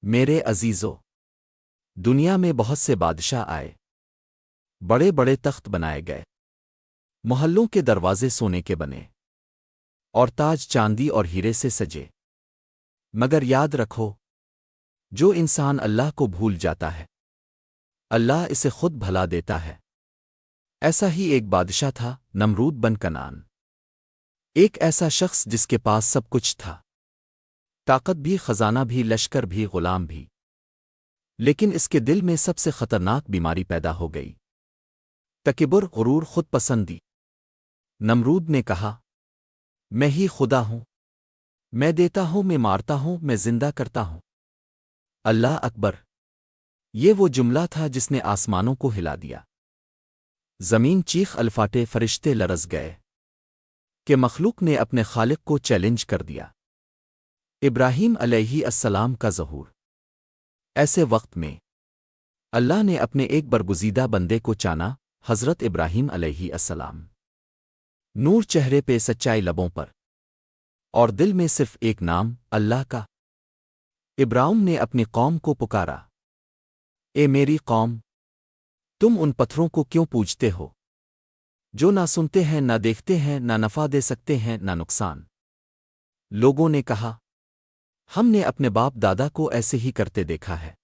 میرے عزیزو، دنیا میں بہت سے بادشاہ آئے، بڑے بڑے تخت بنائے گئے، محلوں کے دروازے سونے کے بنے، اور تاج چاندی اور ہیرے سے سجے۔ مگر یاد رکھو، جو انسان اللہ کو بھول جاتا ہے، اللہ اسے خود بھلا دیتا ہے۔ ایسا ہی ایک بادشاہ تھا، نمرود بن کنعان، ایک ایسا شخص جس کے پاس سب کچھ تھا، طاقت بھی، خزانہ بھی، لشکر بھی، غلام بھی، لیکن اس کے دل میں سب سے خطرناک بیماری پیدا ہو گئی: تکبر، غرور، خود پسندی۔ نمرود نے کہا، میں ہی خدا ہوں، میں دیتا ہوں، میں مارتا ہوں، میں زندہ کرتا ہوں۔ اللہ اکبر! یہ وہ جملہ تھا جس نے آسمانوں کو ہلا دیا، زمین چیخ الفاٹے، فرشتے لرز گئے کہ مخلوق نے اپنے خالق کو چیلنج کر دیا۔ ابراہیم علیہ السلام کا ظہور۔ ایسے وقت میں اللہ نے اپنے ایک برگزیدہ بندے کو چانا، حضرت ابراہیم علیہ السلام۔ نور چہرے پہ، سچائی لبوں پر، اور دل میں صرف ایک نام، اللہ کا۔ ابراہیم نے اپنی قوم کو پکارا، اے میری قوم، تم ان پتھروں کو کیوں پوجتے ہو جو نہ سنتے ہیں، نہ دیکھتے ہیں، نہ نفع دے سکتے ہیں، نہ نقصان؟ لوگوں نے کہا، ہم نے اپنے باپ دادا کو ایسے ہی کرتے دیکھا ہے۔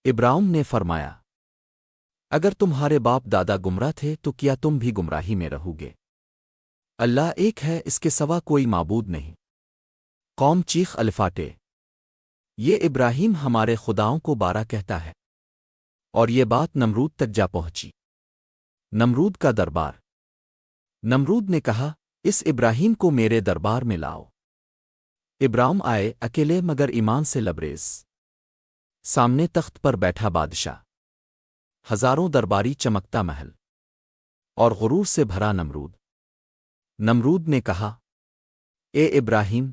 ابراہیم نے فرمایا، اگر تمہارے باپ دادا گمراہ تھے تو کیا تم بھی گمراہی میں رہو گے؟ اللہ ایک ہے، اس کے سوا کوئی معبود نہیں۔ قوم چیخ الفاٹے، یہ ابراہیم ہمارے خداؤں کو بارہ کہتا ہے۔ اور یہ بات نمرود تک جا پہنچی۔ نمرود کا دربار۔ نمرود نے کہا، اس ابراہیم کو میرے دربار میں لاؤ۔ ابراہیم آئے، اکیلے مگر ایمان سے لبریز۔ سامنے تخت پر بیٹھا بادشاہ، ہزاروں درباری، چمکتا محل، اور غرور سے بھرا نمرود۔ نمرود نے کہا، اے ابراہیم،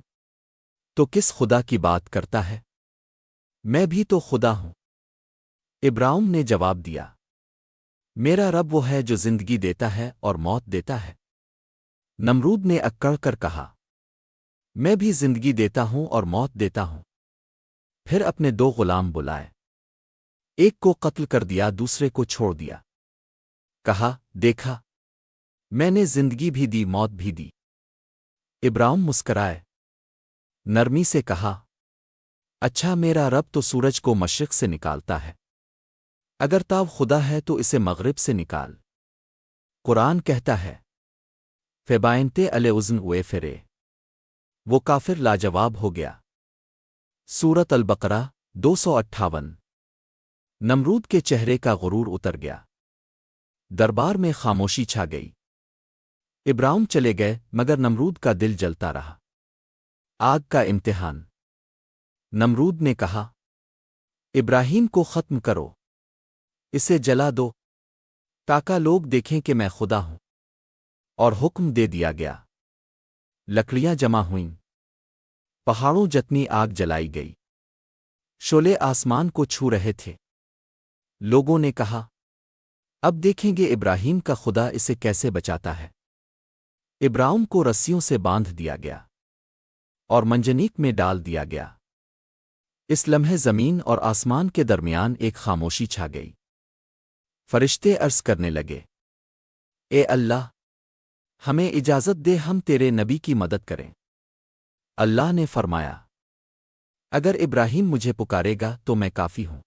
تو کس خدا کی بات کرتا ہے؟ میں بھی تو خدا ہوں۔ ابراہیم نے جواب دیا، میرا رب وہ ہے جو زندگی دیتا ہے اور موت دیتا ہے۔ نمرود نے اکڑ کر کہا، میں بھی زندگی دیتا ہوں اور موت دیتا ہوں۔ پھر اپنے دو غلام بلائے، ایک کو قتل کر دیا، دوسرے کو چھوڑ دیا۔ کہا، دیکھا، میں نے زندگی بھی دی، موت بھی دی۔ ابراہیم مسکرائے، نرمی سے کہا، اچھا، میرا رب تو سورج کو مشرق سے نکالتا ہے، اگر تاب خدا ہے تو اسے مغرب سے نکال۔ قرآن کہتا ہے، فیبائنتے الے ازن اوے فرے، وہ کافر لاجواب ہو گیا۔ سورت البقرہ 258۔ نمرود کے چہرے کا غرور اتر گیا، دربار میں خاموشی چھا گئی۔ ابراہیم چلے گئے، مگر نمرود کا دل جلتا رہا۔ آگ کا امتحان۔ نمرود نے کہا، ابراہیم کو ختم کرو، اسے جلا دو، تاکہ لوگ دیکھیں کہ میں خدا ہوں۔ اور حکم دے دیا گیا۔ لکڑیاں جمع ہوئیں، پہاڑوں جتنی آگ جلائی گئی، شعلے آسمان کو چھو رہے تھے۔ لوگوں نے کہا، اب دیکھیں گے ابراہیم کا خدا اسے کیسے بچاتا ہے۔ ابراہیم کو رسیوں سے باندھ دیا گیا اور منجنیق میں ڈال دیا گیا۔ اس لمحے زمین اور آسمان کے درمیان ایک خاموشی چھا گئی۔ فرشتے عرض کرنے لگے، اے اللہ، ہمیں اجازت دے ہم تیرے نبی کی مدد کریں۔ اللہ نے فرمایا، اگر ابراہیم مجھے پکارے گا تو میں کافی ہوں،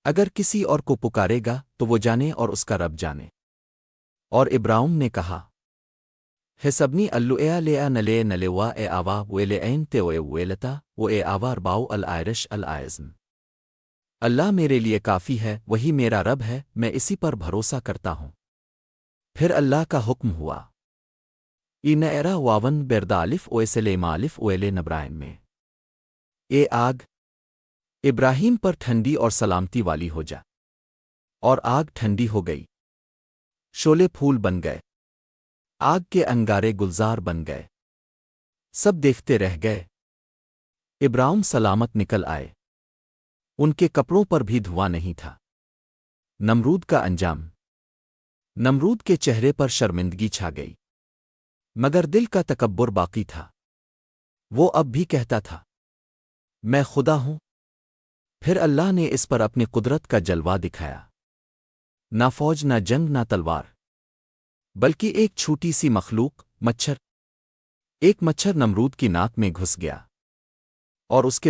اگر کسی اور کو پکارے گا تو وہ جانے اور اس کا رب جانے۔ اور ابراہیم نے کہا، حسبنی اللُّئِا لِیا نلے نلوا اے آوا ویلے این تے وے ویلتا و اے آوا رباؤ الائرش الائزم۔ اللہ میرے لیے کافی ہے، وہی میرا رب ہے، میں اسی پر بھروسہ کرتا ہوں۔ پھر اللہ کا حکم ہوا، ایرا واون بیردالف اویسلیمالف اویلے نبرائن میں، اے آگ، ابراہیم پر ٹھنڈی اور سلامتی والی ہو جا۔ اور آگ ٹھنڈی ہو گئی، شعلے پھول بن گئے، آگ کے انگارے گلزار بن گئے، سب دیکھتے رہ گئے۔ ابراہیم سلامت نکل آئے، ان کے کپڑوں پر بھی دھواں نہیں تھا۔ نمرود کا انجام۔ نمرود کے چہرے پر شرمندگی چھا گئی، مگر دل کا تکبر باقی تھا۔ وہ اب بھی کہتا تھا، میں خدا ہوں۔ پھر اللہ نے اس پر اپنی قدرت کا جلوہ دکھایا، نہ فوج نہ جنگ نہ تلوار، بلکہ ایک چھوٹی سی مخلوق مچھر، ایک مچھر نمرود کی ناک میں گھس گیا اور اس کے